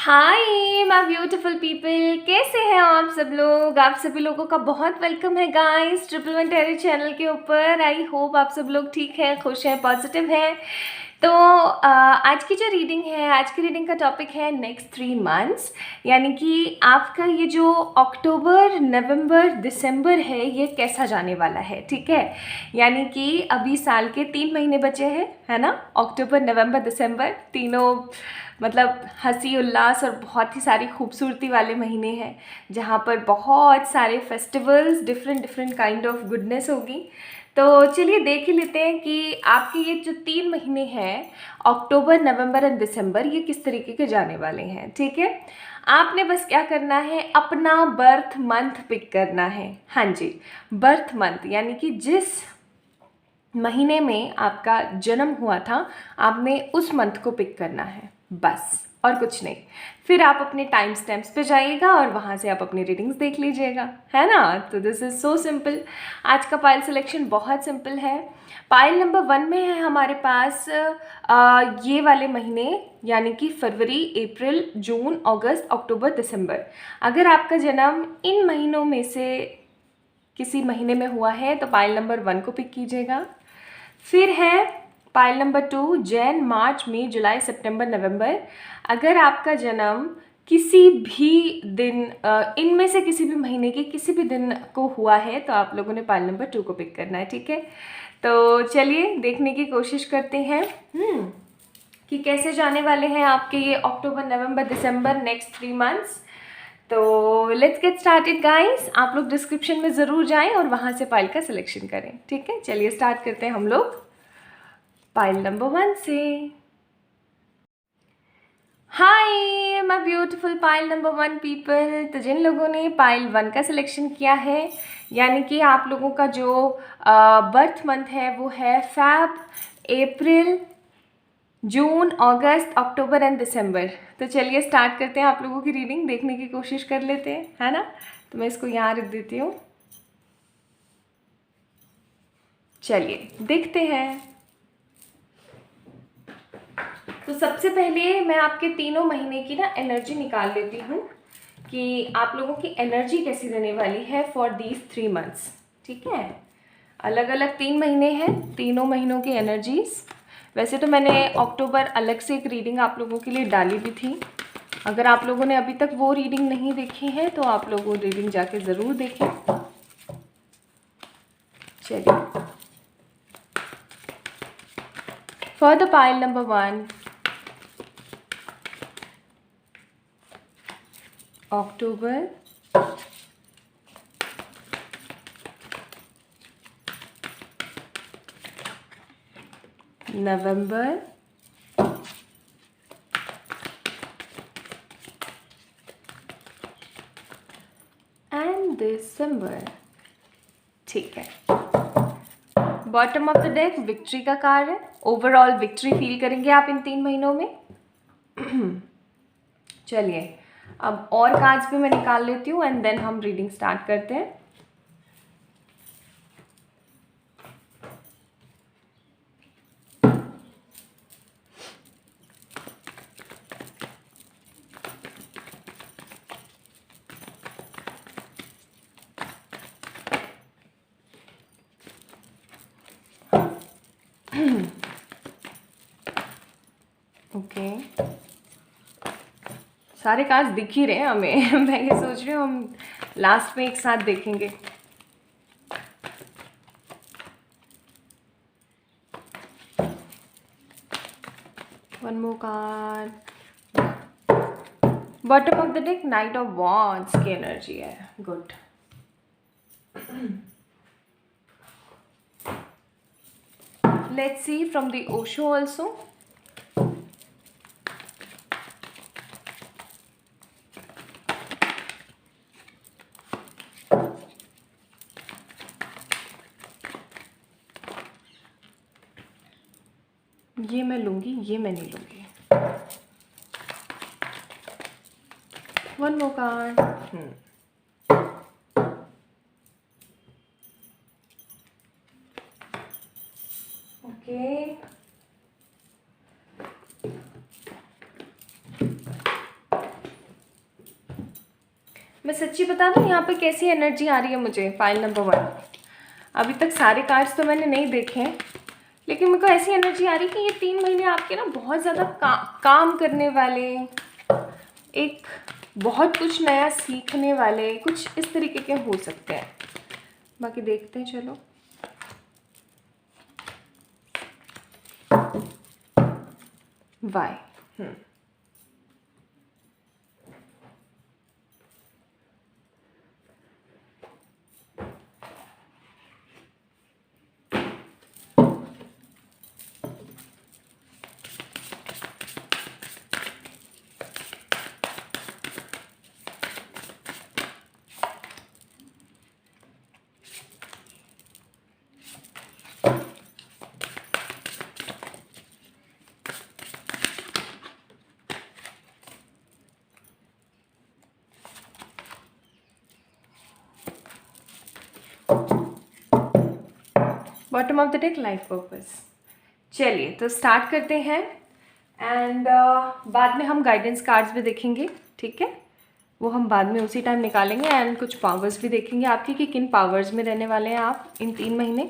Hi my beautiful people, कैसे हैं आप सब लोग। आप सभी लोगों का बहुत वेलकम है गाइस ट्रिपल वन टेरी चैनल के ऊपर। आई होप आप सब लोग ठीक हैं, खुश हैं, पॉजिटिव हैं। तो आज की जो रीडिंग है, आज की रीडिंग का टॉपिक है नेक्स्ट 3 मंथ्स, यानी कि आपका ये जो अक्टूबर नवंबर दिसंबर है ये कैसा जाने वाला है। ठीक है, यानी कि अभी साल के 3 महीने बचे हैं, है ना। अक्टूबर नवंबर दिसंबर तीनों मतलब हंसी उल्लास और बहुत ही सारी खूबसूरती वाले महीने हैं, जहाँ पर बहुत सारे festivals, different different kind of goodness होगी। तो चलिए देख ही लेते हैं कि आपके ये जो 3 महीने हैं अक्टूबर नवंबर एंड दिसंबर, ये किस तरीके के जाने वाले हैं। ठीक है, आपने बस क्या करना है, अपना बर्थ मंथ पिक करना है। हाँ जी, बर्थ मंथ यानी कि जिस महीने में आपका जन्म हुआ था आपने उस मंथ को पिक करना है, बस और कुछ नहीं। फिर आप अपने टाइम स्टैम्प्स पे जाइएगा और वहाँ से आप अपनी रीडिंग्स देख लीजिएगा, है ना। तो दिस इज़ सो सिंपल। आज का पाइल सिलेक्शन बहुत सिंपल है। पाइल नंबर 1 में है हमारे पास ये वाले महीने, यानी कि फरवरी, अप्रैल, जून, अगस्त, अक्टूबर, दिसंबर। अगर आपका जन्म इन महीनों में से किसी महीने में हुआ है तो पाइल नंबर 1 को पिक कीजिएगा। फिर है पाइल नंबर 2, जैन, मार्च, मई, जुलाई, सितंबर, नवंबर। अगर आपका जन्म किसी भी दिन इनमें से किसी भी महीने के किसी भी दिन को हुआ है तो आप लोगों ने पाइल नंबर 2 को पिक करना है। ठीक है, तो चलिए देखने की कोशिश करते हैं कि कैसे जाने वाले हैं आपके ये अक्टूबर नवंबर दिसंबर नेक्स्ट 3 मंथ्स। तो लेट्स गेट स्टार्टेड गाइस। आप लोग डिस्क्रिप्शन में ज़रूर जाएं और वहाँ से पाइल का सिलेक्शन करें। ठीक है, चलिए स्टार्ट करते हैं हम लोग पाइल नंबर 1 से। हाय my beautiful pile number 1 people. तो जिन लोगों ने पाइल 1 का सिलेक्शन किया है, यानी कि आप लोगों का जो बर्थ मंथ है वो है fab, April, June, August, October and दिसंबर। तो चलिए स्टार्ट करते हैं, आप लोगों की रीडिंग देखने की कोशिश कर लेते हैं, है ना। तो मैं इसको यहाँ रख देती हूँ। चलिए देखते हैं। तो सबसे पहले मैं आपके तीनों महीने की ना एनर्जी निकाल लेती हूँ कि आप लोगों की एनर्जी कैसी रहने वाली है फॉर दीज 3 मंथ्स। ठीक है, अलग अलग 3 महीने हैं, तीनों महीनों की एनर्जीज। वैसे तो मैंने अक्टूबर अलग से एक रीडिंग आप लोगों के लिए डाली भी थी। अगर आप लोगों ने अभी तक वो रीडिंग नहीं देखी है तो आप लोग वो रीडिंग जाके ज़रूर देखें। चलिए for the pile number 1, October, November, and December. ठीक है, bottom of the deck victory का कार्ड है। ओवरऑल विक्ट्री फील करेंगे आप इन 3 महीनों में। चलिए अब और कार्ड्स भी मैं निकाल लेती हूँ एंड देन हम रीडिंग स्टार्ट करते हैं। ओके, सारे कार्ड्स दिख ही रहे हैं हमें। मैं ये सोच रही हूँ हम लास्ट में एक साथ देखेंगे। One more card, bottom of the deck night of wands की एनर्जी है। Good. Let's see from the Osho also. ये मैं लूँगी, ये मैं नहीं लूँगी। One more card. ओके, मैं सच्ची बता दूँ यहाँ पे कैसी एनर्जी आ रही है मुझे पाइल नंबर 1। अभी तक सारे कार्ड्स तो मैंने नहीं देखे हैं, लेकिन मेरे को ऐसी एनर्जी आ रही है कि ये 3 महीने आपके ना बहुत ज़्यादा काम करने वाले, एक बहुत कुछ नया सीखने वाले, कुछ इस तरीके के हो सकते हैं। बाकी देखते हैं, चलो। Why bottom of the deck, life purpose. चलिए तो स्टार्ट करते हैं, एंड बाद में हम गाइडेंस कार्ड्स भी देखेंगे, ठीक है। वो हम बाद में उसी टाइम निकालेंगे, एंड कुछ पावर्स भी देखेंगे आपकी कि किन पावर्स में रहने वाले हैं आप इन 3 महीने।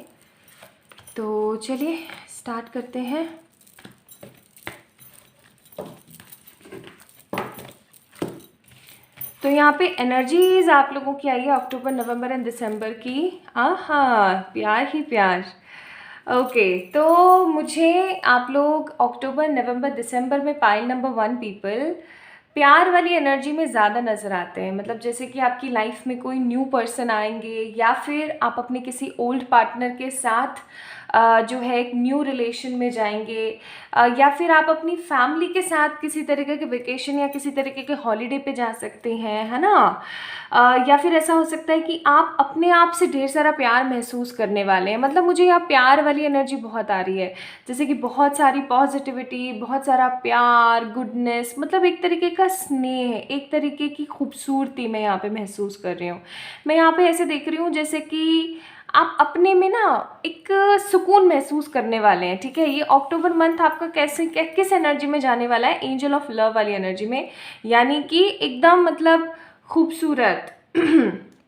तो चलिए स्टार्ट करते हैं। तो यहाँ पे एनर्जीज आप लोगों की आई है अक्टूबर, नवंबर एंड दिसंबर की। हाँ, प्यार ही प्यार। ओके, तो मुझे आप लोग अक्टूबर, नवंबर, दिसंबर में पाइल नंबर 1 पीपल प्यार वाली एनर्जी में ज़्यादा नज़र आते हैं। मतलब जैसे कि आपकी लाइफ में कोई न्यू पर्सन आएंगे, या फिर आप अपने किसी ओल्ड पार्टनर के साथ जो है एक न्यू रिलेशन में जाएंगे, या फिर आप अपनी फैमिली के साथ किसी तरीके के वेकेशन या किसी तरीके के हॉलीडे पे जा सकते हैं, है ना। या फिर ऐसा हो सकता है कि आप अपने आप से ढेर सारा प्यार महसूस करने वाले हैं। मतलब मुझे यहाँ प्यार वाली एनर्जी बहुत आ रही है, जैसे कि बहुत सारी पॉजिटिविटी, बहुत सारा प्यार, गुडनेस, मतलब एक तरीके का स्नेह, एक तरीके की खूबसूरती मैं यहाँ पे महसूस कर रही हूँ। मैं यहाँ पे ऐसे देख रही हूँ जैसे कि आप अपने में ना एक सुकून महसूस करने वाले हैं, ठीक है। ये अक्टूबर मंथ आपका किस एनर्जी में जाने वाला है? एंजल ऑफ लव वाली एनर्जी में, यानी कि एकदम मतलब खूबसूरत,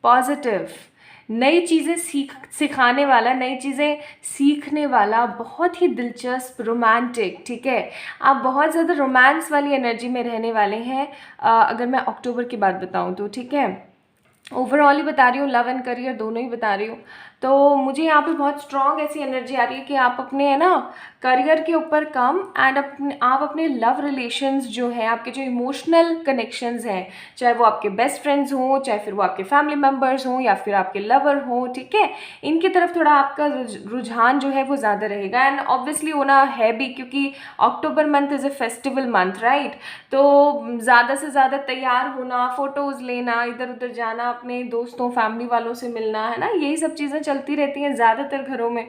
पॉजिटिव, नई चीज़ें सिखाने वाला, नई चीज़ें सीखने वाला, बहुत ही दिलचस्प, रोमांटिक, ठीक है। आप बहुत ज़्यादा रोमांस वाली एनर्जी में रहने वाले हैं, अगर मैं अक्टूबर की बात बताऊं तो, ठीक है। ओवरऑल ही बता रही हूँ, लव एंड करियर दोनों ही बता रही हूँ। तो मुझे यहाँ पे बहुत स्ट्रॉन्ग ऐसी एनर्जी आ रही है कि आप अपने है ना करियर के ऊपर काम, एंड आप अपने लव रिलेशंस जो हैं, आपके जो इमोशनल कनेक्शंस हैं, चाहे वो आपके बेस्ट फ्रेंड्स हों, चाहे फिर वो आपके फैमिली मेम्बर्स हों, या फिर आपके लवर हों, ठीक है, इनकी तरफ थोड़ा आपका रुझान जो है वो ज़्यादा रहेगा। एंड ऑब्वियसली होना है भी, क्योंकि October month is a festival month, right. तो ज़्यादा से ज़्यादा तैयार होना, फ़ोटोज़ लेना, इधर उधर जाना, अपने दोस्तों फैमिली वालों से मिलना, है ना, यही सब चीज़ें चलती रहती हैं ज़्यादातर घरों में।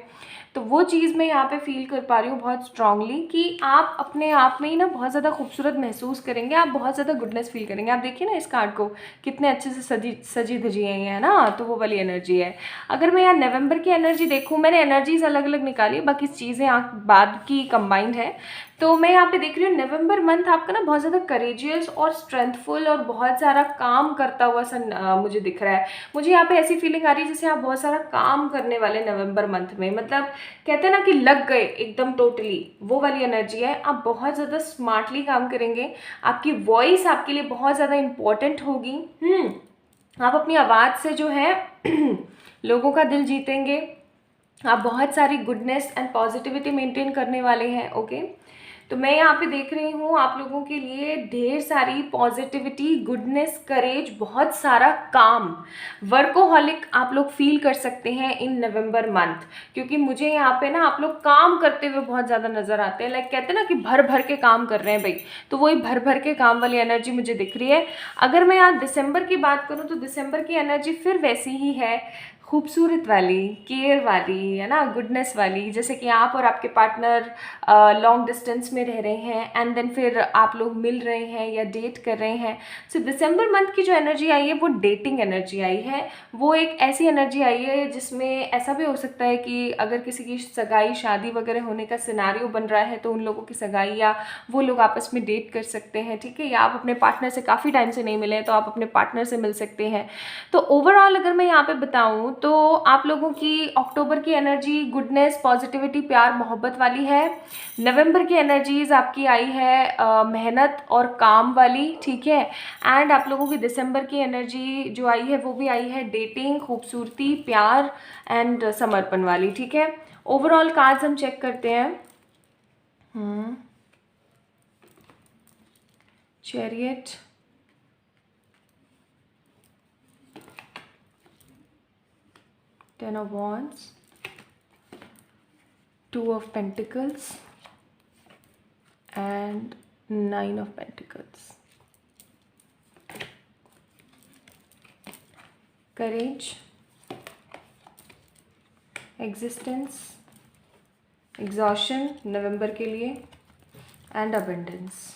तो वो चीज़ मैं यहाँ पे फील कर पा रही हूँ बहुत स्ट्रांगली, कि आप अपने आप में ही ना बहुत ज़्यादा खूबसूरत महसूस करेंगे, आप बहुत ज़्यादा गुडनेस फील करेंगे। आप देखिए ना इस कार्ड को, कितने अच्छे से सजी धजी है ये, है ना। तो वो वाली एनर्जी है। अगर मैं यहाँ नवंबर की एनर्जी देखूँ, मैंने एनर्जीज अलग अलग निकाली, बाकी चीज़ें बाद की कंबाइंड है। तो मैं यहाँ पे देख रही हूँ नवंबर मंथ आपका ना बहुत ज़्यादा करेजियस और स्ट्रेंथफुल और बहुत सारा काम करता हुआ सा मुझे दिख रहा है। मुझे यहाँ पे ऐसी फीलिंग आ रही है जैसे आप बहुत सारा काम करने वाले नवंबर मंथ में, मतलब कहते हैं ना कि लग गए एकदम टोटली, वो वाली एनर्जी है। आप बहुत ज़्यादा स्मार्टली काम करेंगे, आपकी वॉइस आपके लिए बहुत ज़्यादा इम्पोर्टेंट होगी। आप अपनी आवाज़ से जो है लोगों का दिल जीतेंगे। आप बहुत सारी गुडनेस एंड पॉजिटिविटी मेंटेन करने वाले हैं, ओके। तो मैं यहाँ पे देख रही हूँ आप लोगों के लिए ढेर सारी पॉजिटिविटी, गुडनेस, करेज, बहुत सारा काम, वर्कोहॉलिक आप लोग फील कर सकते हैं इन नवंबर मंथ, क्योंकि मुझे यहाँ पे ना आप लोग काम करते हुए बहुत ज़्यादा नज़र आते हैं। लाइक कहते हैं ना कि भर भर के काम कर रहे हैं भाई, तो वही भर भर के काम वाली एनर्जी मुझे दिख रही है। अगर मैं यहाँ दिसंबर की बात करूँ तो दिसंबर की एनर्जी फिर वैसी ही है, खूबसूरत वाली, केयर वाली, है ना, गुडनेस वाली, जैसे कि आप और आपके पार्टनर लॉन्ग डिस्टेंस में रह रहे हैं एंड देन फिर आप लोग मिल रहे हैं या डेट कर रहे हैं। सो दिसंबर मंथ की जो एनर्जी आई है वो डेटिंग एनर्जी आई है। वो एक ऐसी एनर्जी आई है जिसमें ऐसा भी हो सकता है कि अगर किसी की सगाई शादी वगैरह होने का सिनारियो बन रहा है तो उन लोगों की सगाई या वो लोग आपस में डेट कर सकते हैं, ठीक है। या आप अपने पार्टनर से काफ़ी टाइम से नहीं मिले हैं तो आप अपने पार्टनर से मिल सकते हैं। तो ओवरऑल अगर मैं यहाँ पे बताऊँ तो आप लोगों की अक्टूबर की एनर्जी गुडनेस, पॉजिटिविटी, प्यार, मोहब्बत वाली है। नवंबर की एनर्जीज आपकी आई है मेहनत और काम वाली, ठीक है। एंड आप लोगों की दिसंबर की एनर्जी जो आई है वो भी आई है डेटिंग, खूबसूरती, प्यार एंड समर्पण वाली, ठीक है। ओवरऑल कार्ड्स हम चेक करते हैं। Chariot, Ten of Wands, Two of Pentacles and Nine of Pentacles. Courage, Existence, Exhaustion नवंबर के लिए एंड अबंडेंस।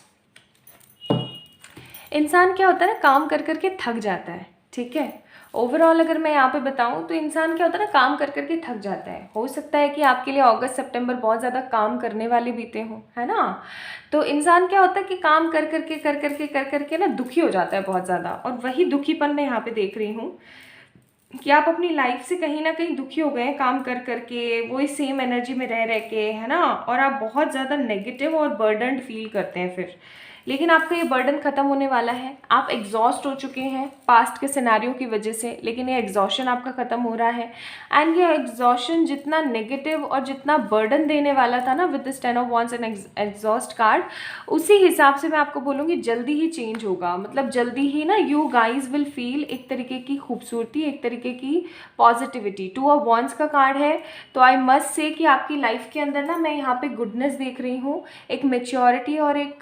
इंसान क्या होता है ना, काम कर कर के थक जाता है, ठीक है। ओवरऑल अगर मैं यहाँ पे बताऊँ तो इंसान क्या होता है ना, काम कर कर के थक जाता है। हो सकता है कि आपके लिए अगस्त सितंबर बहुत ज़्यादा काम करने वाले बीते हों, है ना। तो इंसान क्या होता है कि काम कर कर के ना दुखी हो जाता है बहुत ज़्यादा। और वही दुखीपन मैं यहाँ पे देख रही हूँ कि आप अपनी लाइफ से कहीं ना कहीं दुखी हो गए हैं काम कर करके, वही सेम एनर्जी में रह के, है ना। और आप बहुत ज़्यादा नेगेटिव और बर्डन्ड फील करते हैं फिर। लेकिन आपका ये बर्डन ख़त्म होने वाला है। आप एग्जॉस्ट हो चुके हैं पास्ट के सिनेरियो की वजह से, लेकिन ये एग्जॉशन आपका ख़त्म हो रहा है। एंड ये एग्जॉशन जितना नेगेटिव और जितना बर्डन देने वाला था ना with this 10 of wands and exhaust card, उसी हिसाब से मैं आपको बोलूँगी जल्दी ही चेंज होगा। मतलब जल्दी ही ना यू गाइज विल फील एक तरीके की खूबसूरती, एक तरीके की पॉजिटिविटी। 2 ऑफ वॉन्ड्स का कार्ड है तो आई मस्ट से कि आपकी लाइफ के अंदर ना मैं यहाँ पे गुडनेस देख रही हूँ, एक मेच्योरिटी और एक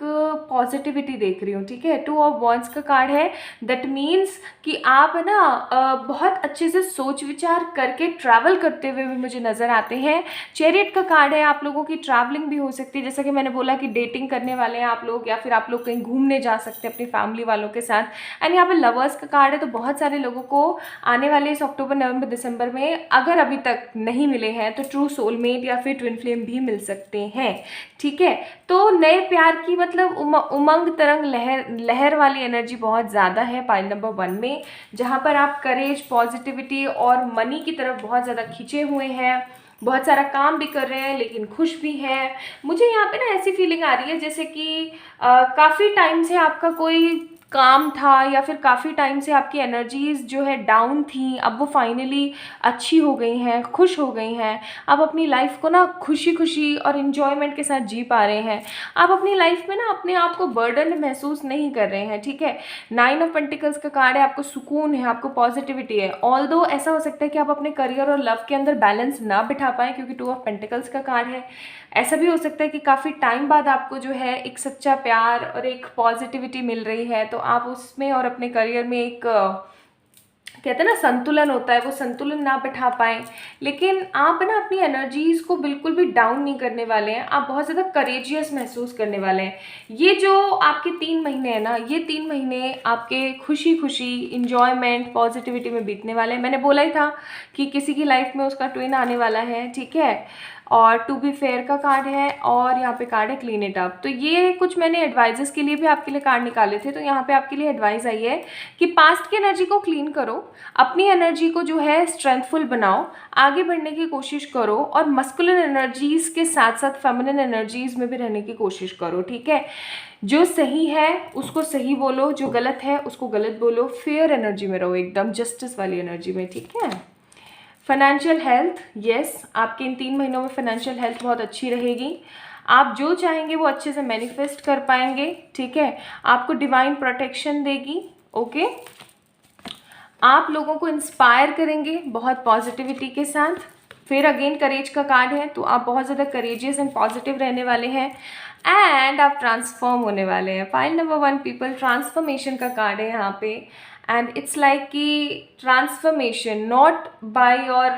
पॉजिटिविटी देख रही हूँ, ठीक है। 2 ऑफ वॉन्ड्स का कार्ड है, दैट मीन्स कि आप है ना बहुत अच्छे से सोच विचार करके ट्रैवल करते हुए भी मुझे नज़र आते हैं। चैरियट का कार्ड है, आप लोगों की ट्रैवलिंग भी हो सकती है, जैसा कि मैंने बोला कि डेटिंग करने वाले हैं आप लोग, या फिर आप लोग कहीं घूमने जा सकते हैं अपनी फैमिली वालों के साथ। एंड यहाँ पे लवर्स का कार्ड है, तो बहुत सारे लोगों को आने वाले इस अक्टूबर नवंबर दिसंबर में अगर अभी तक नहीं मिले हैं तो ट्रू सोलमेट या फिर ट्विन फ्लेम भी मिल सकते हैं, ठीक है। तो नए प्यार की मतलब उमंग, तरंग, लहर वाली एनर्जी बहुत ज़्यादा है पाइल नंबर 1 में, जहाँ पर आप करेज, पॉजिटिविटी और मनी की तरफ बहुत ज़्यादा खिंचे हुए हैं। बहुत सारा काम भी कर रहे हैं लेकिन खुश भी हैं। मुझे यहाँ पे ना ऐसी फीलिंग आ रही है जैसे कि काफ़ी टाइम से आपका कोई काम था या फिर काफ़ी टाइम से आपकी एनर्जीज़ जो है डाउन थी, अब वो फाइनली अच्छी हो गई हैं, खुश हो गई हैं। आप अपनी लाइफ को ना खुशी खुशी और इन्जॉयमेंट के साथ जी पा रहे हैं। आप अपनी लाइफ में ना अपने आप को बर्डन महसूस नहीं कर रहे हैं, ठीक है। 9 ऑफ पेंटिकल्स का कार्ड है, आपको सुकून है, आपको पॉजिटिविटी है। ऑल्दो ऐसा हो सकता है कि आप अपने करियर और लव के अंदर बैलेंस ना बिठा पाएँ क्योंकि 2 ऑफ पेंटिकल्स का कार्ड है। ऐसा भी हो सकता है कि काफ़ी टाइम बाद आपको जो है एक सच्चा प्यार और एक पॉजिटिविटी मिल रही है, तो आप उसमें और अपने करियर में एक कहते हैं ना संतुलन होता है, वो संतुलन ना बिठा पाएँ। लेकिन आप ना अपनी एनर्जीज़ को बिल्कुल भी डाउन नहीं करने वाले हैं, आप बहुत ज़्यादा करेजियस महसूस करने वाले हैं। ये जो आपके 3 महीने हैं ना, ये 3 महीने आपके खुशी खुशी, इंजॉयमेंट, पॉजिटिविटी में बीतने वाले हैं। मैंने बोला ही था कि किसी की लाइफ में उसका ट्विन आने वाला है, ठीक है। और टू बी फेयर का कार्ड है और यहाँ पे कार्ड है क्लीन इट अप। तो ये कुछ मैंने एडवाइजेस के लिए भी आपके लिए कार्ड निकाले थे, तो यहाँ पे आपके लिए एडवाइस आई है कि पास्ट की एनर्जी को क्लीन करो, अपनी एनर्जी को जो है स्ट्रेंथफुल बनाओ, आगे बढ़ने की कोशिश करो और मस्कुलिन एनर्जीज़ के साथ साथ फेमिनिन एनर्जीज़ में भी रहने की कोशिश करो, ठीक है। जो सही है उसको सही बोलो, जो गलत है उसको गलत बोलो, फेयर एनर्जी में रहो, एकदम जस्टिस वाली एनर्जी में, ठीक है। फाइनेंशियल हेल्थ, यस, आपके इन 3 महीनों में फाइनेंशियल हेल्थ बहुत अच्छी रहेगी। आप जो चाहेंगे वो अच्छे से मैनिफेस्ट कर पाएंगे, ठीक है। आपको डिवाइन प्रोटेक्शन देगी, ओके। आप लोगों को इंस्पायर करेंगे बहुत पॉजिटिविटी के साथ। फिर अगेन करेज का कार्ड है, तो आप बहुत ज़्यादा करेजियस एंड पॉजिटिव रहने वाले हैं एंड आप ट्रांसफॉर्म होने वाले हैं। फाइल नंबर 1 पीपल, ट्रांसफॉर्मेशन का कार्ड है यहाँ पे। एंड इट्स लाइक कि transformation not by your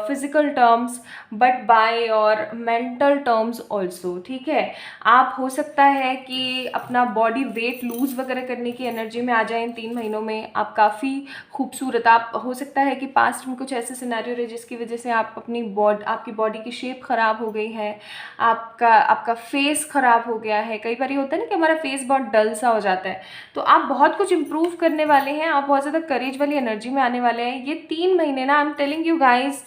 physical terms but by your mental terms also, ठीक है। आप हो सकता है कि अपना बॉडी वेट लूज़ वगैरह करने की एनर्जी में आ जाए इन 3 महीनों में। आप काफ़ी खूबसूरत, आप हो सकता है कि पास्ट में कुछ ऐसे सिनेरियो रहे जिसकी वजह से आप आपकी बॉडी की शेप ख़राब हो गई है, आपका फेस ख़राब हो गया है। कई बार ये होता है ना कि हमारा फेस बहुत डल सा हो जाता है, तो आप बहुत कुछ इम्प्रूव करने वाले हैं, आप बहुत ज़्यादा करेज वाली एनर्जी में आने वाले हैं। ये 3 महीने ना, I am telling you guys,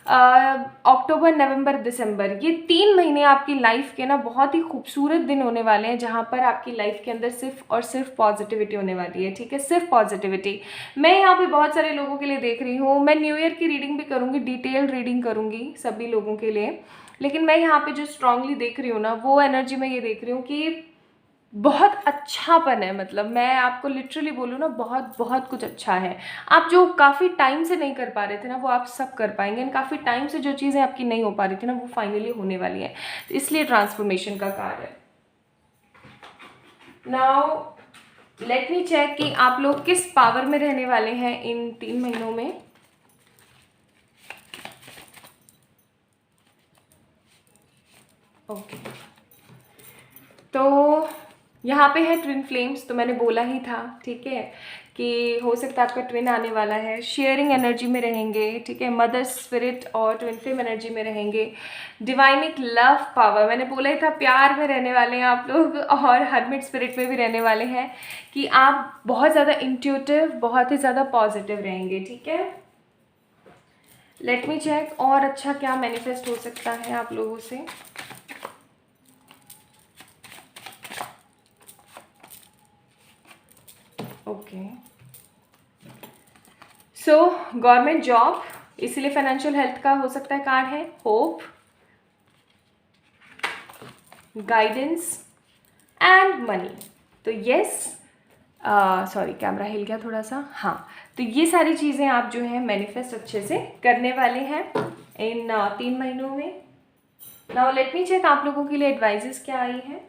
October, November, December, ये 3 महीने आपकी लाइफ के ना बहुत ही खूबसूरत दिन होने वाले हैं, जहाँ पर आपकी लाइफ के अंदर सिर्फ और सिर्फ पॉजिटिविटी होने वाली है, ठीक है, सिर्फ पॉजिटिविटी। मैं यहाँ पे बहुत सारे लोगों के लिए देख रही हूँ, मैं न्यू ईयर की रीडिंग भी करूँगी, डिटेल्ड रीडिंग करूँगी सभी लोगों के लिए, लेकिन मैं यहाँ पे जो स्ट्रांगली देख रही हूँ ना, वो एनर्जी में ये देख रही हूँ कि बहुत अच्छापन है। मतलब मैं आपको लिटरली बोलूँ ना, बहुत बहुत कुछ अच्छा है। आप जो काफ़ी टाइम से नहीं कर पा रहे थे ना, वो आप सब कर पाएंगे, एंड काफ़ी टाइम से जो चीज़ें आपकी नहीं हो पा रही थी ना, वो फाइनली होने वाली है। तो इसलिए ट्रांसफॉर्मेशन का कार्य है। नाउ लेट मी चेक कि आप लोग किस पावर में रहने वाले हैं इन 3 महीनों में। ओके, तो यहाँ पे है ट्विन फ्लेम्स, तो मैंने बोला ही था, ठीक है, कि हो सकता है आपका ट्विन आने वाला है। शेयरिंग एनर्जी में रहेंगे, ठीक है, मदर स्पिरिट और ट्विन फ्लेम एनर्जी में रहेंगे। डिवाइनिक लव पावर, मैंने बोला ही था, प्यार में रहने वाले हैं आप लोग, और हर्मिट स्पिरिट में भी रहने वाले हैं, कि आप बहुत ज़्यादा इंट्यूटिव, बहुत ही ज़्यादा पॉजिटिव रहेंगे, ठीक है। लेट मी चेक और अच्छा क्या मैनिफेस्ट हो सकता है आप लोगों से। ओके, सो गवर्नमेंट जॉब, इसीलिए फाइनेंशियल हेल्थ का हो सकता है कार्ड है। Hope, guidance and money. तो यस, सॉरी कैमरा हिल गया थोड़ा सा, हाँ, तो ये सारी चीज़ें आप जो है मैनिफेस्ट अच्छे से करने वाले हैं इन 3 महीनों में। नाउ लेट मी चेक आप लोगों के लिए एडवाइजेस क्या आई है।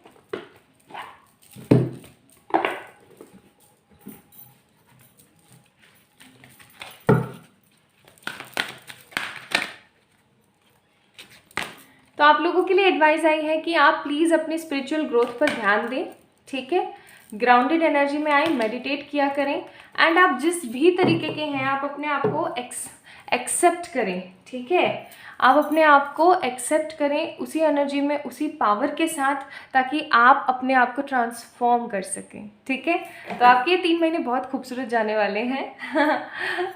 तो आप लोगों के लिए एडवाइस आई है कि आप प्लीज़ अपने स्पिरिचुअल ग्रोथ पर ध्यान दें, ठीक है, ग्राउंडेड एनर्जी में आए, मेडिटेट किया करें, एंड आप जिस भी तरीके के हैं आप अपने आप को एक्सेप्ट करें, ठीक है, आप अपने आप को एक्सेप्ट करें उसी एनर्जी में, उसी पावर के साथ, ताकि आप अपने आप को ट्रांसफॉर्म कर सकें, ठीक है। तो आपके 3 महीने बहुत खूबसूरत जाने वाले हैं।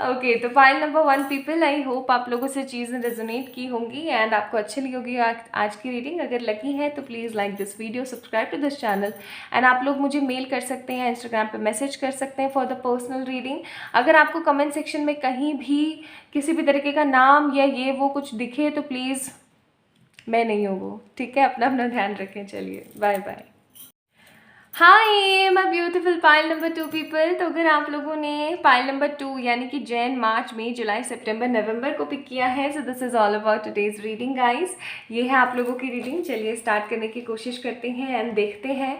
ओके, तो pile number 1 people, I hope आप लोगों से चीज़ें रेजोनेट की होंगी एंड आपको अच्छी लगी होगी आज की रीडिंग। अगर लगी है तो please like this video, subscribe to this channel, and आप लोग मुझे मेल कर सकते हैं, इंस्टाग्राम पे मैसेज कर सकते हैं फॉर द पर्सनल रीडिंग। अगर आपको कमेंट सेक्शन में कहीं भी किसी भी तरीके का नाम या ये वो कुछ दिखे तो प्लीज़ मैं नहीं हूँ वो, ठीक है। अपना अपना ध्यान रखें। चलिए, bye bye. Hi my beautiful pile number 2 people. तो अगर आप लोगों ने पाइल नंबर 2 यानी कि जैन, मार्च, मई, जुलाई, सितंबर, नवंबर को पिक किया है, so this is all about today's reading guys. ये है आप लोगों की रीडिंग। चलिए स्टार्ट करने की कोशिश करते हैं एंड देखते हैं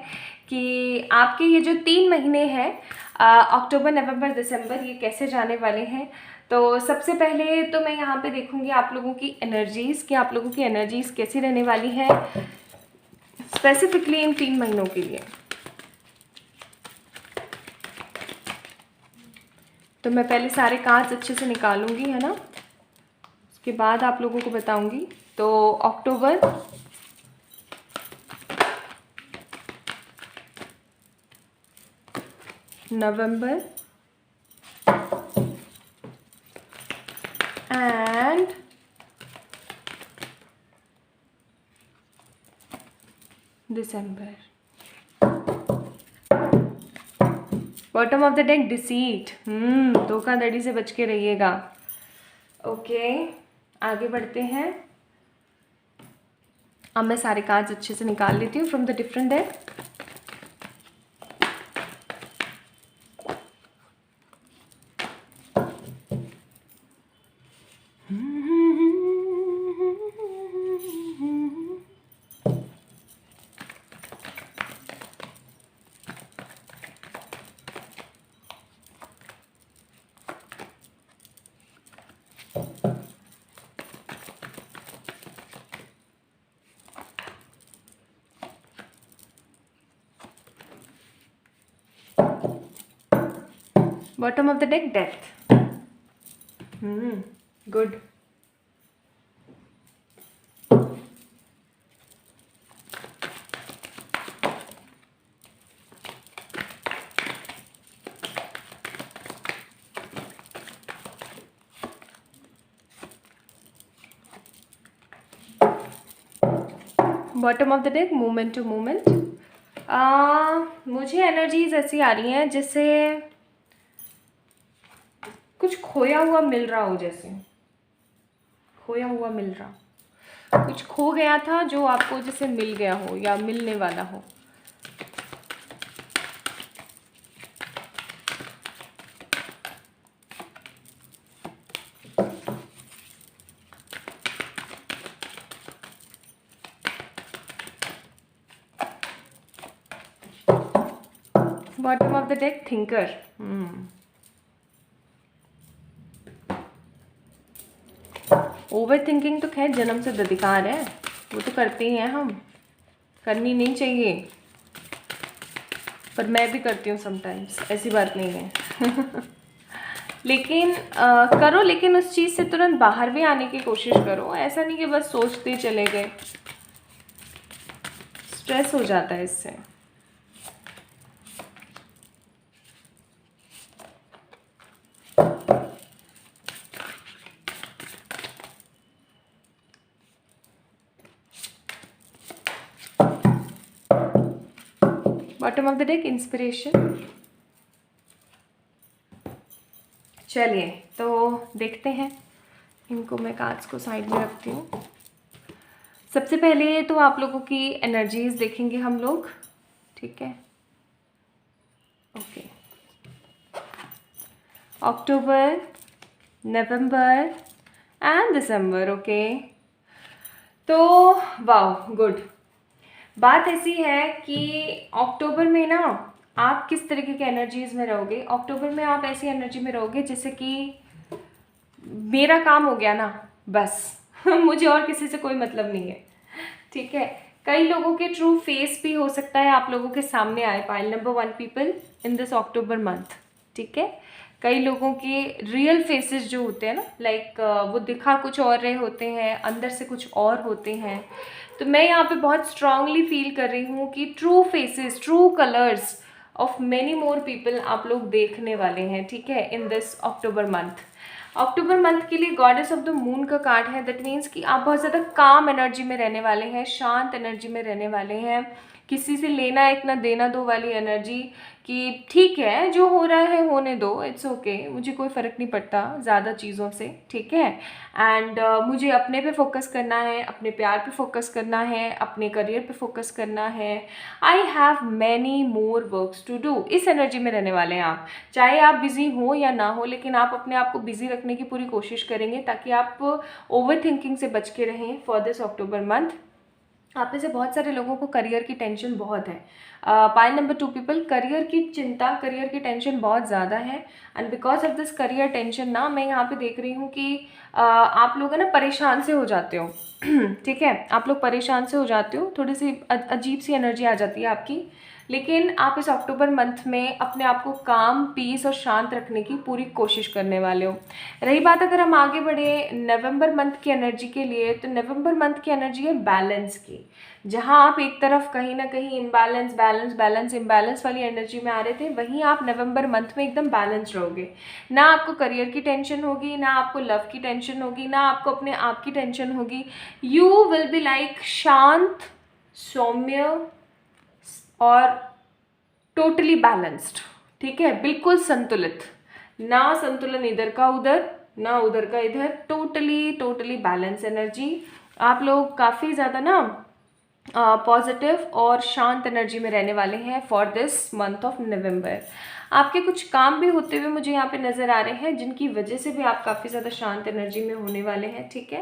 कि आपके ये जो 3 महीने हैं, अक्टूबर, नवंबर, दिसंबर, ये कैसे जाने वाले हैं। तो सबसे पहले तो मैं यहाँ पे देखूँगी आप लोगों की एनर्जीज़, कि आप लोगों की एनर्जीज़ कैसी रहने वाली है स्पेसिफिकली इन 3 महीनों के लिए। तो मैं पहले सारे कार्ड्स अच्छे से निकालूंगी, है ना, उसके बाद आप लोगों को बताऊंगी। तो October, November and December. Bottom of the deck, deceit, धोखाधड़ी से बच के रहिएगा। ओके, आगे बढ़ते हैं। अब मैं सारे कार्ड्स अच्छे से निकाल लेती हूँ from the different deck. Bottom of the deck death. Good. Bottom of the deck movement to movement. मुझे एनर्जीज ऐसी आ रही हैं जैसे कुछ खोया हुआ मिल रहा हो, जैसे खोया हुआ मिल रहा, कुछ खो गया था जो आपको जैसे मिल गया हो या मिलने वाला हो। Bottom of the deck thinker. Over thinking तो खैर जन्म से अधिकार है, वो तो करते ही हैं हम, करनी नहीं चाहिए, पर मैं भी करती हूँ समटाइम्स, ऐसी बात नहीं है। लेकिन करो, लेकिन उस चीज़ से तुरंत बाहर भी आने की कोशिश करो। ऐसा नहीं कि बस सोचते चले गए, स्ट्रेस हो जाता है इससे। Bottom of the deck inspiration. चलिए तो देखते हैं, इनको मैं कार्ड्स को साइड में रखती हूँ। सबसे पहले तो आप लोगों की एनर्जीज देखेंगे हम लोग, ठीक है। Okay, October, November and December. Okay, तो वाह, गुड। बात ऐसी है कि अक्टूबर में ना आप किस तरीके के एनर्जीज में रहोगे। अक्टूबर में आप ऐसी एनर्जी में रहोगे जैसे कि मेरा काम हो गया ना, बस मुझे और किसी से कोई मतलब नहीं है, ठीक है। कई लोगों के ट्रू फेस भी हो सकता है आप लोगों के सामने आए, pile number 1 people in this October month, ठीक है। कई लोगों के रियल फेसेस जो होते हैं ना, लाइक वो दिखा कुछ और रहे होते हैं, अंदर से कुछ और होते हैं। तो मैं यहाँ पे बहुत स्ट्रांगली फील कर रही हूँ कि true faces, true colours of many more people आप लोग देखने वाले हैं, ठीक है, in this October month. October month के लिए गॉडेस ऑफ द मून का कार्ड है। दैट मीन्स कि आप बहुत ज़्यादा काम एनर्जी में रहने वाले हैं, शांत एनर्जी में रहने वाले हैं, किसी से लेना एक ना देना दो वाली एनर्जी, कि ठीक है जो हो रहा है होने दो, इट्स ओके, मुझे कोई फ़र्क नहीं पड़ता ज़्यादा चीज़ों से, ठीक है। एंड मुझे अपने पे फोकस करना है, अपने प्यार पे फोकस करना है, अपने करियर पे फोकस करना है। I have many more works to do, इस एनर्जी में रहने वाले हैं आप। चाहे आप बिज़ी हो या ना हो, लेकिन आप अपने आप को बिज़ी रखने की पूरी कोशिश करेंगे ताकि आप ओवर थिंकिंग से बच के रहें फॉर दिस अक्टूबर मंथ। आप में से बहुत सारे लोगों को करियर की टेंशन बहुत है। पाइल नंबर 2 पीपल, करियर की चिंता, करियर की टेंशन बहुत ज़्यादा है। And because of this career tension ना, मैं यहाँ पे देख रही हूँ कि आप लोग है ना परेशान से हो जाते हो। ठीक है, आप लोग परेशान से हो जाते हो, थोड़ी सी अजीब सी एनर्जी आ जाती है आपकी। लेकिन आप इस अक्टूबर मंथ में अपने आप को काम, पीस और शांत रखने की पूरी कोशिश करने वाले हो। रही बात अगर हम आगे बढ़े नवंबर मंथ की एनर्जी के लिए, तो नवंबर मंथ की एनर्जी है बैलेंस की। जहां आप एक तरफ कहीं ना कहीं इम्बैलेंस, बैलेंस, बैलेंस, इम्बैलेंस वाली एनर्जी में आ रहे थे, वहीं आप नवंबर मंथ में एकदम बैलेंस रहोगे। ना आपको करियर की टेंशन होगी, ना आपको लव की टेंशन होगी, ना आपको अपने आप की टेंशन होगी। यू विल बी लाइक शांत, सौम्य और टोटली बैलेंस्ड, ठीक है, बिल्कुल संतुलित, ना संतुलन इधर का उधर, ना उधर का इधर, टोटली टोटली बैलेंस एनर्जी। आप लोग काफ़ी ज़्यादा ना पॉजिटिव और शांत एनर्जी में रहने वाले हैं for this month of November. आपके कुछ काम भी होते हुए मुझे यहाँ पे नज़र आ रहे हैं, जिनकी वजह से भी आप काफ़ी ज़्यादा शांत एनर्जी में होने वाले हैं, ठीक है।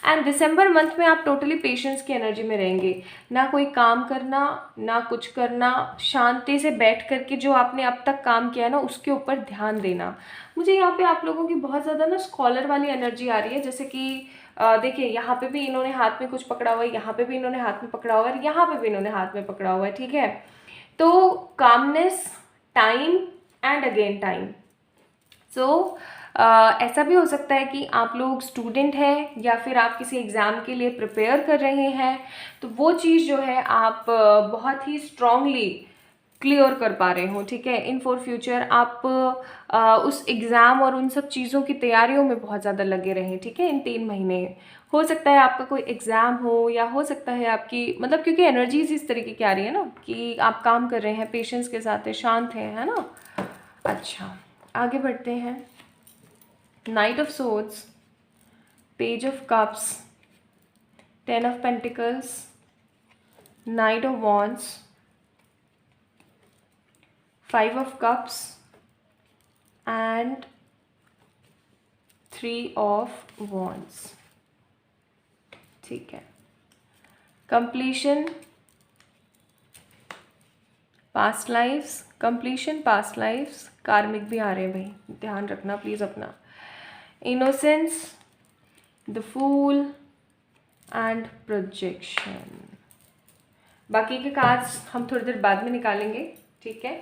एंड दिसंबर मंथ में आप टोटली पेशेंस की एनर्जी में रहेंगे। ना कोई काम करना, ना कुछ करना, शांति से बैठ करके जो आपने अब तक काम किया ना उसके ऊपर ध्यान देना। मुझे यहाँ पे आप लोगों की बहुत ज़्यादा ना स्कॉलर वाली एनर्जी आ रही है, जैसे कि देखिए यहाँ पे भी इन्होंने हाथ में कुछ पकड़ा हुआ है, यहाँ पे भी इन्होंने हाथ में पकड़ा हुआ है, यहाँ पे भी इन्होंने हाथ में पकड़ा हुआ है, ठीक है। तो calmness, time and again time, so ऐसा भी हो सकता है कि आप लोग स्टूडेंट हैं या फिर आप किसी एग्ज़ाम के लिए प्रिपेयर कर रहे हैं, तो वो चीज़ जो है आप बहुत ही स्ट्रांगली क्लियर कर पा रहे हो, ठीक है। इन फॉर फ्यूचर आप उस एग्ज़ाम और उन सब चीज़ों की तैयारियों में बहुत ज़्यादा लगे रहें, ठीक है। इन 3 महीने हो सकता है आपका कोई एग्ज़ाम हो, या हो सकता है आपकी मतलब, क्योंकि एनर्जीज इस तरीके की आ रही है ना कि आप काम कर रहे हैं, पेशेंस के साथ है, शांत है ना। अच्छा, आगे बढ़ते हैं। Knight of swords, page of cups, 10 of Pentacles, knight of wands, 5 of Cups and 3 of Wands, ठीक है। Completion, past lives, completion, past lives, karmic भी आ रहे हैं भाई, ध्यान रखना प्लीज़ अपना। Innocence, the fool and projection. बाकी के कार्ड्स हम थोड़ी देर बाद में निकालेंगे, ठीक है।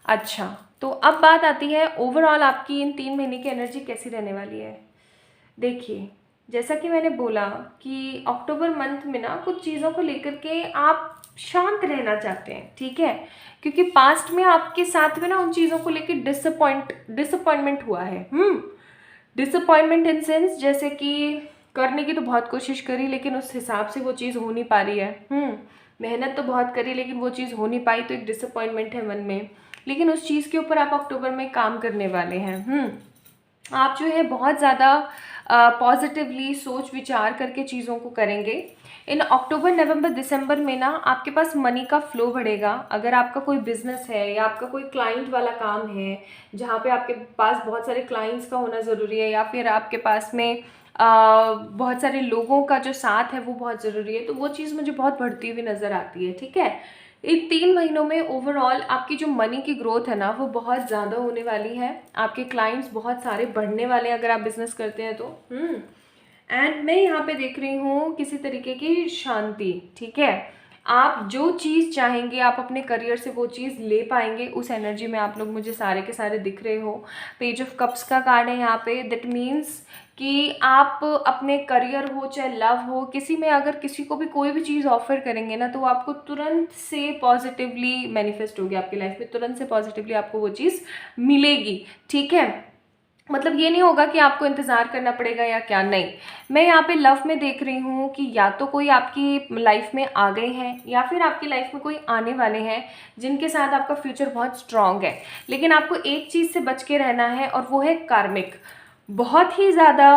अच्छा, तो अब बात आती है ओवरऑल आपकी इन 3 महीने की एनर्जी कैसी रहने वाली है। देखिए, जैसा कि मैंने बोला कि अक्टूबर मंथ में ना कुछ चीज़ों को लेकर के आप शांत रहना चाहते हैं, ठीक है, क्योंकि पास्ट में आपके साथ में ना उन चीज़ों को लेकर डिसअपॉइंटमेंट हुआ है। डिसअपॉइंटमेंट इन सेंस, जैसे कि करने की तो बहुत कोशिश करी लेकिन उस हिसाब से वो चीज़ हो नहीं पा रही है। मेहनत तो बहुत करी लेकिन वो चीज़ हो नहीं पाई, तो एक डिसअपॉइंटमेंट है मन में। लेकिन उस चीज़ के ऊपर आप अक्टूबर में काम करने वाले हैं। आप जो है बहुत ज़्यादा पॉजिटिवली सोच विचार करके चीज़ों को करेंगे। इन अक्टूबर, नवंबर, दिसंबर में ना आपके पास मनी का फ्लो बढ़ेगा। अगर आपका कोई बिजनेस है या आपका कोई क्लाइंट वाला काम है जहाँ पे आपके पास बहुत सारे क्लाइंट्स का होना ज़रूरी है, या फिर आपके पास में बहुत सारे लोगों का जो साथ है वो बहुत ज़रूरी है, तो वो चीज़ मुझे बहुत बढ़ती हुई नज़र आती है, ठीक है। इन 3 महीनों में ओवरऑल आपकी जो मनी की ग्रोथ है ना वो बहुत ज़्यादा होने वाली है। आपके क्लाइंट्स बहुत सारे बढ़ने वाले हैं अगर आप बिजनेस करते हैं तो। एंड मैं यहाँ पे देख रही हूँ किसी तरीके की शांति, ठीक है। आप जो चीज़ चाहेंगे आप अपने करियर से वो चीज़ ले पाएंगे, उस एनर्जी में आप लोग मुझे सारे के सारे दिख रहे हो। पेज ऑफ कप्स का कार्ड है यहाँ पे, दैट मीन्स कि आप अपने करियर हो चाहे लव हो, किसी में अगर किसी को भी कोई भी चीज़ ऑफर करेंगे ना तो आपको तुरंत से पॉजिटिवली मैनिफेस्ट होगी आपकी लाइफ में, तुरंत से पॉजिटिवली आपको वो चीज़ मिलेगी, ठीक है। मतलब ये नहीं होगा कि आपको इंतज़ार करना पड़ेगा या क्या, नहीं। मैं यहाँ पे लव में देख रही हूँ कि या तो कोई आपकी लाइफ में आ गए हैं या फिर आपकी लाइफ में कोई आने वाले हैं जिनके साथ आपका फ्यूचर बहुत स्ट्रांग है। लेकिन आपको एक चीज़ से बच के रहना है और वो है कार्मिक। बहुत ही ज़्यादा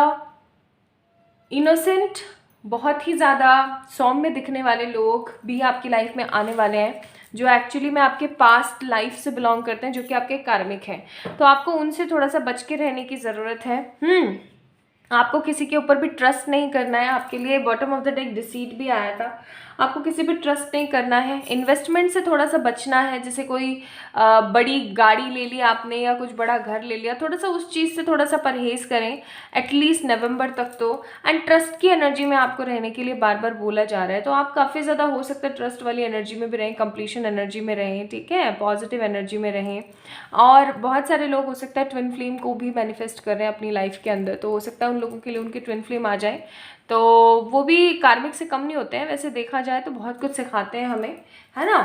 इनोसेंट, बहुत ही ज़्यादा सौम्य दिखने वाले लोग भी आपकी लाइफ में आने वाले हैं जो एक्चुअली में आपके पास्ट लाइफ से बिलोंग करते हैं, जो कि आपके कार्मिक हैं। तो आपको उनसे थोड़ा सा बच के रहने की ज़रूरत है। आपको किसी के ऊपर भी ट्रस्ट नहीं करना है। आपके लिए bottom of the deck deceit भी आया था, आपको किसी पे ट्रस्ट नहीं करना है। इन्वेस्टमेंट से थोड़ा सा बचना है, जैसे कोई बड़ी गाड़ी ले ली आपने या कुछ बड़ा घर ले लिया, थोड़ा सा उस चीज़ से थोड़ा सा परहेज करें एटलीस्ट नवंबर तक तो। एंड ट्रस्ट की एनर्जी में आपको रहने के लिए बार बार बोला जा रहा है, तो आप काफ़ी ज़्यादा हो सकता है ट्रस्ट वाली एनर्जी में भी रहें, कंप्लीशन एनर्जी में रहें, ठीक है, पॉजिटिव एनर्जी में रहें। और बहुत सारे लोग हो सकता है ट्विन फ्लेम को भी मैनिफेस्ट कर रहे हैं अपनी लाइफ के अंदर, तो हो सकता है उन लोगों के लिए उनकी ट्विन फ्लेम आ जाए, तो वो भी कार्मिक से कम नहीं होते हैं। वैसे देखा जाए तो बहुत कुछ सिखाते हैं हमें, है ना।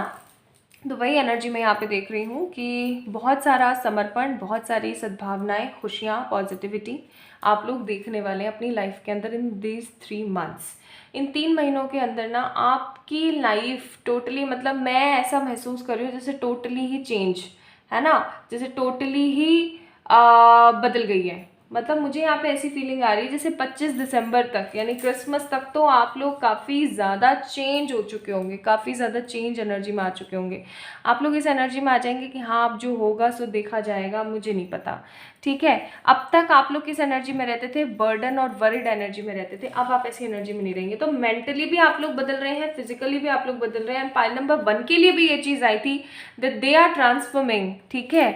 तो वही एनर्जी मैं यहाँ पे देख रही हूँ कि बहुत सारा समर्पण, बहुत सारी सद्भावनाएं, खुशियाँ, पॉजिटिविटी आप लोग देखने वाले हैं अपनी लाइफ के अंदर इन दीज 3 मंथ्स। इन 3 महीनों के अंदर ना आपकी लाइफ टोटली, मतलब मैं ऐसा महसूस कर रही हूँ जैसे टोटली ही चेंज है ना, जैसे टोटली ही बदल गई है। मतलब मुझे यहाँ पे ऐसी फीलिंग आ रही है जैसे 25 दिसंबर तक यानी क्रिसमस तक तो आप लोग काफ़ी ज़्यादा चेंज हो चुके होंगे, काफ़ी ज़्यादा चेंज एनर्जी में आ चुके होंगे। आप लोग इस एनर्जी में आ जाएंगे कि हाँ अब जो होगा सो देखा जाएगा, मुझे नहीं पता, ठीक है। अब तक आप लोग किस एनर्जी में रहते थे, बर्डन और वरिड एनर्जी में रहते थे, अब आप ऐसी एनर्जी में नहीं रहेंगे। तो मेंटली भी आप लोग बदल रहे हैं, फिजिकली भी आप लोग बदल रहे हैं। एंड पाइल नंबर 1 के लिए भी ये चीज़ आई थी दैट दे आर ट्रांसफॉर्मिंग, ठीक है,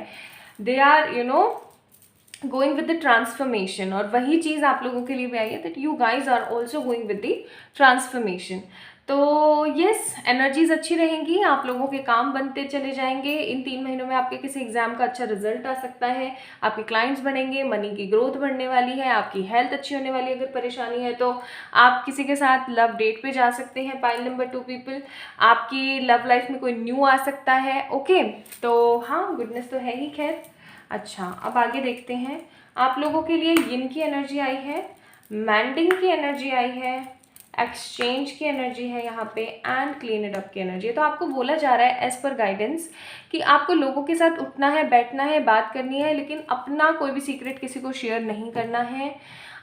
they are going with the transformation. और वही चीज़ आप लोगों के लिए भी आई है that you guys are also going with the transformation. तो यस, एनर्जीज अच्छी रहेंगी, आप लोगों के काम बनते चले जाएंगे। इन 3 महीनों में आपके किसी एग्जाम का अच्छा रिजल्ट आ सकता है, आपके क्लाइंट्स बढ़ेंगे, मनी की ग्रोथ बढ़ने वाली है, आपकी हेल्थ अच्छी होने वाली है। अगर परेशानी है तो आप किसी के साथ लव डेट पे जा सकते हैं। पाइल नंबर 2 पीपल, आपकी लव लाइफ में कोई न्यू आ सकता है। ओके, तो हाँ, गुडनेस तो है ही। खैर, अच्छा, अब आगे देखते हैं। आप लोगों के लिए यिन की एनर्जी आई है, मैंडिंग की एनर्जी आई है, एक्सचेंज की एनर्जी है यहाँ पे, एंड क्लीन इट अप की एनर्जी है। तो आपको बोला जा रहा है एज पर गाइडेंस कि आपको लोगों के साथ उठना है, बैठना है, बात करनी है, लेकिन अपना कोई भी सीक्रेट किसी को शेयर नहीं करना है।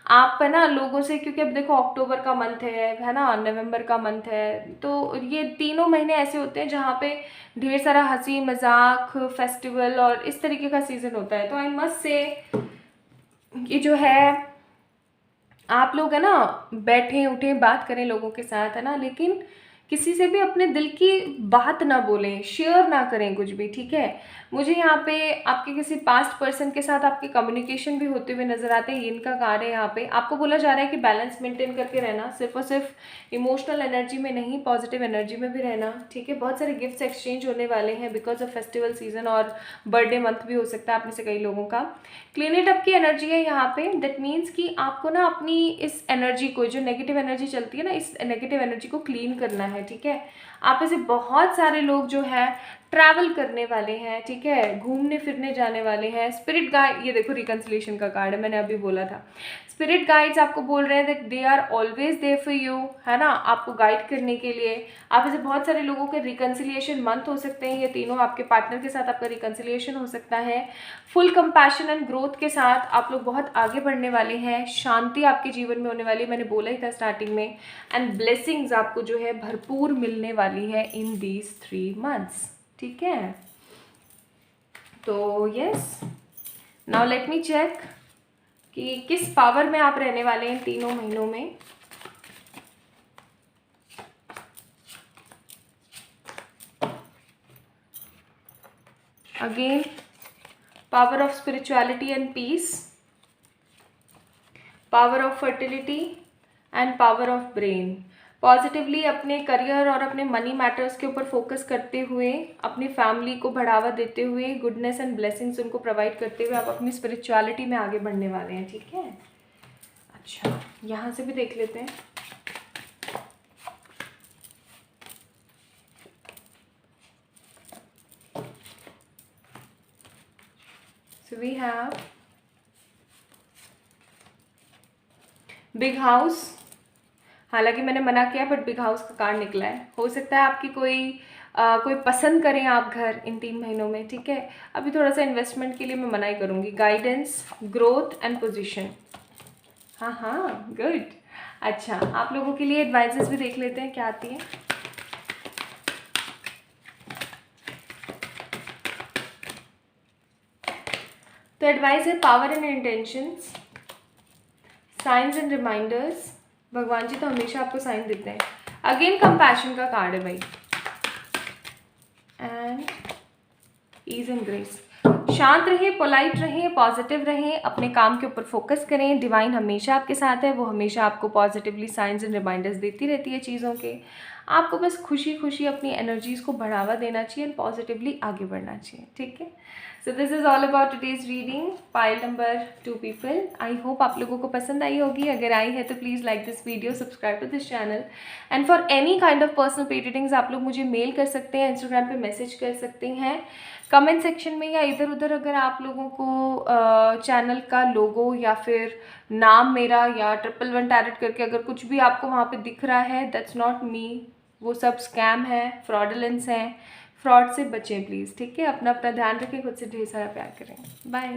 आप है ना लोगों से, क्योंकि अब देखो अक्टूबर का मंथ है ना, नवंबर का मंथ है, तो ये 3 महीने ऐसे होते हैं जहाँ पे ढेर सारा हंसी मजाक, फेस्टिवल और इस तरीके का सीजन होता है। तो आई मस्ट से ये जो है, आप लोग है ना बैठें उठें बात करें लोगों के साथ, है ना, लेकिन किसी से भी अपने दिल की बात ना बोलें, शेयर ना करें कुछ भी, ठीक है। मुझे यहाँ पे आपके किसी पास्ट पर्सन के साथ आपके कम्युनिकेशन भी होते हुए नजर आते हैं। इनका कार्य है यहाँ पे, आपको बोला जा रहा है कि बैलेंस मेंटेन करके रहना, सिर्फ और सिर्फ इमोशनल एनर्जी में नहीं, पॉजिटिव एनर्जी में भी रहना, ठीक है। बहुत सारे गिफ्ट्स एक्सचेंज होने वाले हैं बिकॉज ऑफ फेस्टिवल सीजन, और बर्थडे मंथ भी हो सकता है आप में से कई लोगों का। क्लीन इट अप की एनर्जी है यहाँ पे, दैट मीन्स कि आपको ना अपनी इस एनर्जी को, जो नेगेटिव एनर्जी चलती है ना, इस नेगेटिव एनर्जी को क्लीन करना है, ठीक है। आप ऐसे बहुत सारे लोग जो है ट्रैवल करने वाले हैं, ठीक है, घूमने फिरने जाने वाले हैं। स्पिरिट गाइड, ये देखो रिकंसिलिएशन का कार्ड है, मैंने अभी बोला था। स्पिरिट गाइड्स आपको बोल रहे हैं that they are always there for you, है ना, आपको गाइड करने के लिए। आप ऐसे बहुत सारे लोगों के रिकंसिलिएशन मंथ हो सकते हैं, ये तीनों आपके पार्टनर के साथ आपका रिकंसिलिएशन हो सकता है। फुल कंपैशन एंड ग्रोथ के साथ आप लोग बहुत आगे बढ़ने वाले हैं, शांति आपके जीवन में होने वाली है, मैंने बोला ही था स्टार्टिंग में। एंड ब्लेसिंग्स आपको जो है भरपूर मिलने वाली है इन दीज 3 मंथ्स, ठीक है। तो yes, now let me check कि किस पावर में आप रहने वाले हैं 3 महीनों में। Again, power of spirituality and peace, power of fertility and power of brain. Positively अपने करियर और अपने मनी मैटर्स के ऊपर फोकस करते हुए, अपनी फैमिली को बढ़ावा देते हुए, गुडनेस एंड ब्लेसिंग्स उनको प्रोवाइड करते हुए आप अपनी स्पिरिचुअलिटी में आगे बढ़ने वाले हैं, ठीक है। अच्छा, यहाँ से भी देख लेते हैं। So we have big house. हालांकि मैंने मना किया बट बिग हाउस का कार्ड निकला है। हो सकता है आपकी कोई पसंद करें आप घर इन 3 महीनों में, ठीक है। अभी थोड़ा सा इन्वेस्टमेंट के लिए मैं मना ही करूँगी। गाइडेंस, ग्रोथ एंड पोजीशन, हाँ गुड। अच्छा, आप लोगों के लिए एडवाइजेस भी देख लेते हैं क्या आती है। तो एडवाइस है power and intentions, science and reminders. भगवान जी तो हमेशा आपको साइन देते हैं। अगेन कंपैशन का कार्ड है भाई, एंड ईज एंड ग्रेस। शांत रहें, पोलाइट रहें, पॉजिटिव रहें, अपने काम के ऊपर फोकस करें। डिवाइन हमेशा आपके साथ है, वो हमेशा आपको पॉजिटिवली साइंस एंड रिमाइंडर्स देती रहती है चीज़ों के। आपको बस खुशी खुशी अपनी एनर्जीज़ को बढ़ावा देना चाहिए एंड पॉजिटिवली आगे बढ़ना चाहिए, ठीक है। So this is all about today's reading, pile number 2 people. I hope आप लोगों को पसंद आई होगी। अगर आई है तो please like this video, subscribe to this channel, and for any kind of personal pay readings आप लोग मुझे मेल कर सकते हैं, इंस्टाग्राम पे मैसेज कर सकते हैं, कमेंट सेक्शन में या इधर उधर। अगर आप लोगों को चैनल का लोगो या फिर नाम मेरा या 111 टैरेट करके अगर कुछ भी आपको वहाँ पे दिख रहा है, दैट्स नॉट मी, वो सब स्कैम है, फ्रॉडलेंस हैं। फ्रॉड से बचें प्लीज़, ठीक है। अपना ध्यान रखें, खुद से ढेर सारा प्यार करें। बाय।